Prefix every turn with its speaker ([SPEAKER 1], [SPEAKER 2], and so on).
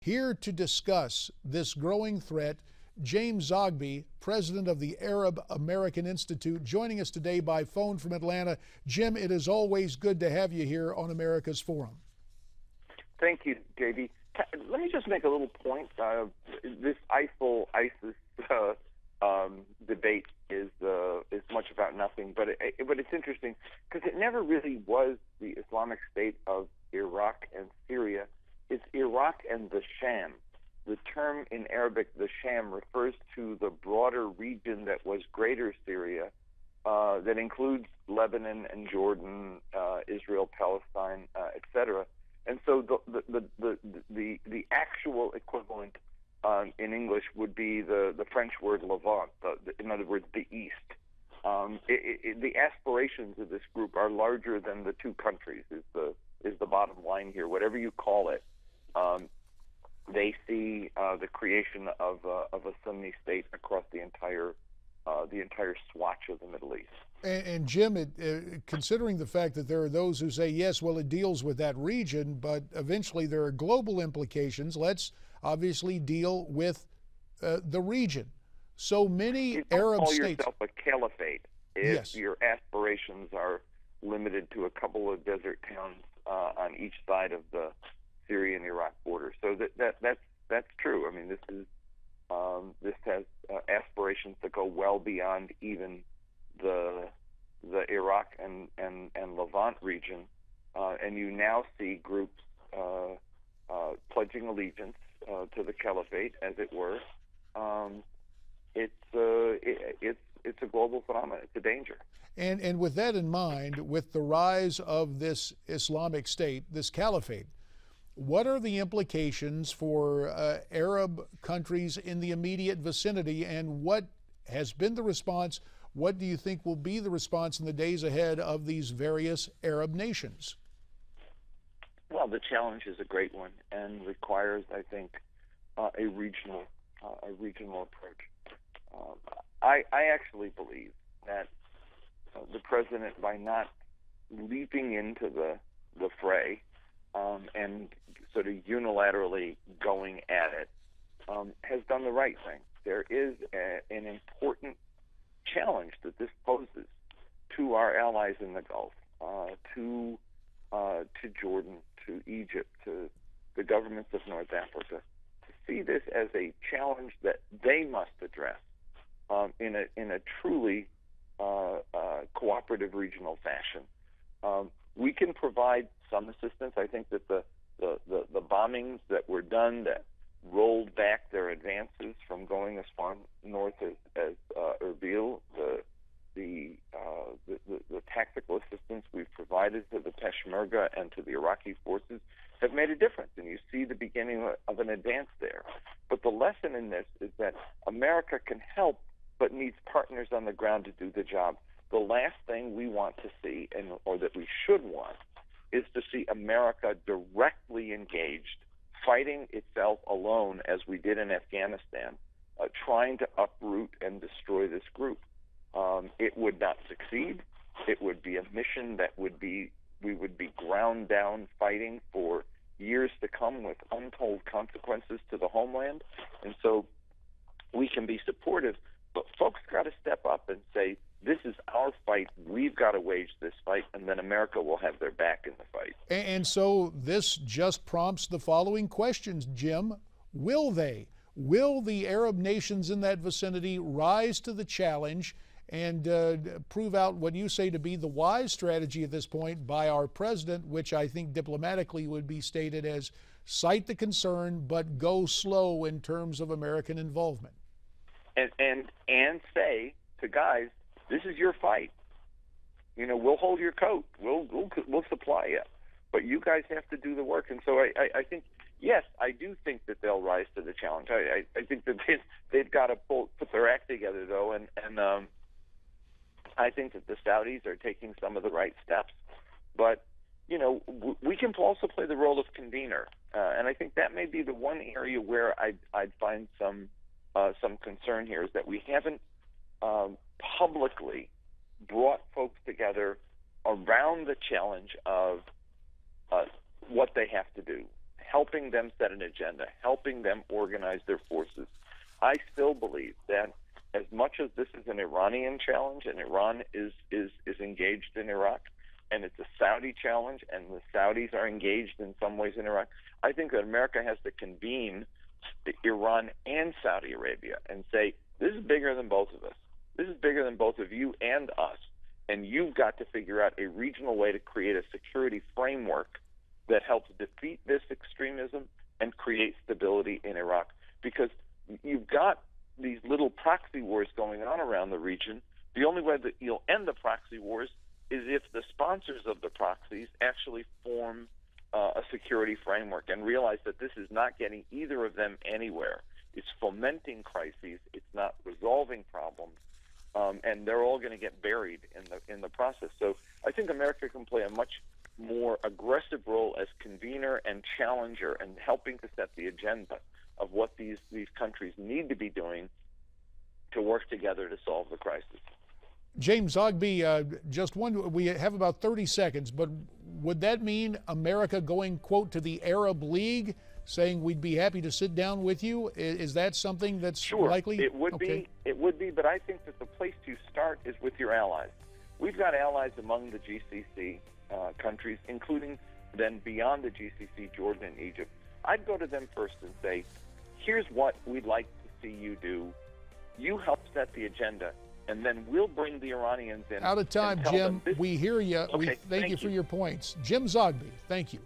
[SPEAKER 1] Here to discuss this growing threat, James Zogby, president of the Arab American Institute, joining us today by phone from Atlanta. Jim, it is always good to have you here on America's Forum.
[SPEAKER 2] Thank you, JD. Let me just make a little point. This ISIL-ISIS debate is much about nothing, but it's interesting because it never really was the Islamic State of Iraq and Syria. It's Iraq and the Sham. The term in Arabic, the Sham, refers to the broader region that was Greater Syria, that includes Lebanon and Jordan, Israel, Palestine, etc. And so the actual equivalent in English would be the French word Levant, in other words, the East. The aspirations of this group are larger than the two countries. Is the bottom line here? Whatever you call it, they see the creation of a Sunni state across the entire swatch of the Middle East.
[SPEAKER 1] And Jim, considering the fact that there are those who say, yes, well, it deals with that region, but eventually there are global implications, let's obviously deal with the region. So many Arab states...
[SPEAKER 2] You call yourself a caliphate if
[SPEAKER 1] yes.
[SPEAKER 2] your aspirations are limited to a couple of desert towns on each side of the Syrian-Iraq border. So that's true. I mean, this has aspirations that go well beyond even the Iraq and Levant region, and you now see groups pledging allegiance to the caliphate, as it were. It's a global phenomenon. It's a danger.
[SPEAKER 1] And with that in mind, with the rise of this Islamic State, this caliphate, what are the implications for Arab countries in the immediate vicinity, and what has been the response? What do you think will be the response in the days ahead of these various Arab nations?
[SPEAKER 2] Well, the challenge is a great one and requires, I think, a regional approach. I actually believe that the president, by not leaping into the fray and sort of unilaterally going at it, has done the right thing. There is an important challenge that this poses to our allies in the Gulf, to Jordan, to Egypt, to the governments of North Africa, to see this as a challenge that they must address in a truly cooperative regional fashion. We can provide some assistance. I think that the bombings that were done that rolled back their advances from going as far north as Erbil, the tactical assistance we've provided to the Peshmerga and to the Iraqi forces have made a difference, and you see the beginning of an advance there. But the lesson in this is that America can help, but needs partners on the ground to do the job. The last thing we want to see, or that we should want, is to see America directly engaged, fighting itself alone, as we did in Afghanistan, trying to uproot and destroy this group. It would not succeed. It would be a mission that we would be ground down fighting for years to come with untold consequences to the homeland. And so we can be supportive, but folks got to step up and say, this is our fight. We've got to wage this fight, and then America will have their back in the fight.
[SPEAKER 1] And so this just prompts the following questions, Jim. Will the Arab nations in that vicinity rise to the challenge and prove out what you say to be the wise strategy at this point by our president, which I think diplomatically would be stated as cite the concern but go slow in terms of American involvement?
[SPEAKER 2] And say to guys, this is your fight. You know, we'll hold your coat. We'll supply you, but you guys have to do the work. And so I think, yes, I do think that they'll rise to the challenge. I think that they've got to put their act together, though, and I think that the Saudis are taking some of the right steps. But you know, we can also play the role of convener, and I think that may be the one area where I'd find some concern here, is that we haven't publicly brought folks together around the challenge of what they have to do. helping them set an agenda, helping them organize their forces. I still believe that as much as this is an Iranian challenge, and Iran is engaged in Iraq, and it's a Saudi challenge, and the Saudis are engaged in some ways in Iraq, I think that America has to convene Iran and Saudi Arabia and say, this is bigger than both of us. This is bigger than both of you and us, and you've got to figure out a regional way to create a security framework that helps defeat this extremism and create stability in Iraq. Because you've got these little proxy wars going on around the region. The only way that you'll end the proxy wars is if the sponsors of the proxies actually form a security framework and realize that this is not getting either of them anywhere. It's fomenting crises. It's not resolving problems. And they're all going to get buried in the process. So I think America can play a much more aggressive role as convener and challenger and helping to set the agenda of what these countries need to be doing to work together to solve the crisis.
[SPEAKER 1] James Zogby, just one, we have about 30 seconds, but would that mean America going, quote, to the Arab League, saying we'd be happy to sit down with you? Is that something that's likely?
[SPEAKER 2] It would be. It would be, but I think that the place to start is with your allies. We've got allies among the GCC countries, including then beyond the GCC, Jordan and Egypt. I'd go to them first and say, here's what we'd like to see you do. You help set the agenda, and then we'll bring the Iranians in.
[SPEAKER 1] Out of time, Jim. We hear you.
[SPEAKER 2] Okay,
[SPEAKER 1] Thank you for your points. Jim Zogby, thank you.